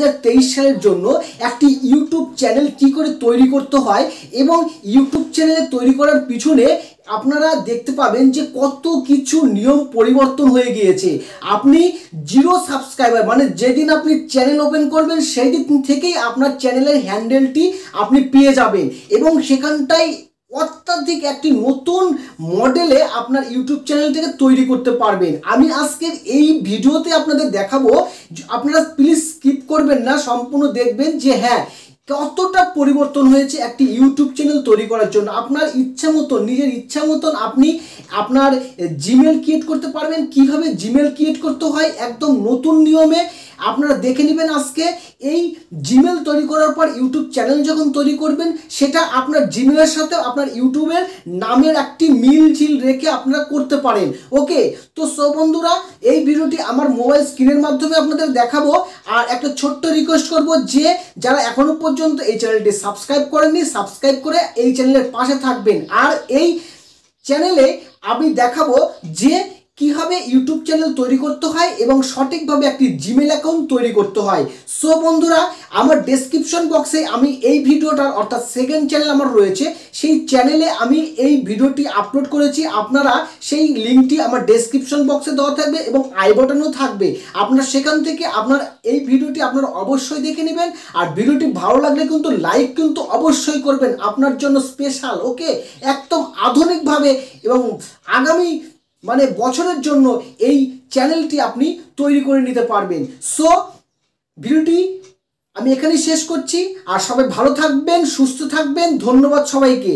2023 সালের জন্য একটি ইউটিউব চ্যানেল কি করে তৈরি করতে হয় এবং ইউটিউব চ্যানেল তৈরি করার পিছনে আপনারা দেখতে পাবেন যে কত কিছু নিয়ম পরিবর্তন হয়ে গিয়েছে। আপনি 0 সাবস্ক্রাইবার মানে যেদিন আপনি চ্যানেল ওপেন করবেন সেই দিন থেকেই আপনার চ্যানেলের হ্যান্ডেলটি আপনি পেয়ে যাবেন এবং সেখানটায় অত্যাধিক একটি নতুন মডেলে আপনার ইউটিউব চ্যানেলটাকে তৈরি করতে পারবেন। আমি আজকের এই ভিডিওতে আপনাদের দেখাবো, আপনারা প্লিজ স্কিপ করবেন না, সম্পূর্ণ দেখবেন যে হ্যাঁ কতটা পরিবর্তন হয়েছে একটি ইউটিউব চ্যানেল তৈরি করার জন্য। আপনার ইচ্ছা মতন, নিজের ইচ্ছা মতন আপনি আপনার জিমেল ক্রিয়েট করতে পারবেন। কিভাবে জিমেল ক্রিয়েট করতে হয় একদম নতুন নিয়মে আপনারা দেখে নেবেন আজকে। এই জিমেল তৈরি করার পর ইউটিউব চ্যানেল যখন তৈরি করবেন সেটা আপনার জিমেলের সাথে আপনার ইউটিউবের নামের একটি মিল রেখে আপনারা করতে পারেন। ওকে, তো সব বন্ধুরা এই ভিডিওটি আমার মোবাইল স্ক্রিনের মাধ্যমে আপনাদের দেখাবো। আর একটা ছোট্ট রিকোয়েস্ট করব যে যারা এখনো পর্যন্ত এই চ্যানেলটি সাবস্ক্রাইব করেননি, সাবস্ক্রাইব করে এই চ্যানেলের পাশে থাকবেন। আর এই চ্যানেলে আমি দেখাবো যে কিভাবে ইউটিউব চ্যানেল তৈরি করতে হয় এবং সঠিকভাবে একটি জিমেল অ্যাকাউন্ট তৈরি করতে হয়। সো বন্ধুরা আমার ডেসক্রিপশন বক্সে আমি এই ভিডিওটার অর্থাৎ সেকেন্ড চ্যানেল আমার রয়েছে, সেই চ্যানেলে আমি এই ভিডিওটি আপলোড করেছি। আপনারা সেই লিঙ্কটি আমার ডেসক্রিপশন বক্সে দেওয়া থাকবে এবং আই বাটনেও থাকবে। আপনারা সেখান থেকে আপনার এই ভিডিওটি আপনারা অবশ্যই দেখে নেবেন। আর ভিডিওটি ভালো লাগলে কিন্তু লাইক কিন্তু অবশ্যই করবেন, আপনার জন্য স্পেশাল। ওকে, একদম আধুনিকভাবে এবং আগামী মানে বছরের জন্য এই চ্যানেলটি আপনি তৈরি করে নিতে পারবেন। সো ভিডিওটি আমি এখানেই শেষ করছি। আর সবাই ভালো থাকবেন, সুস্থ থাকবেন। ধন্যবাদ সবাইকে।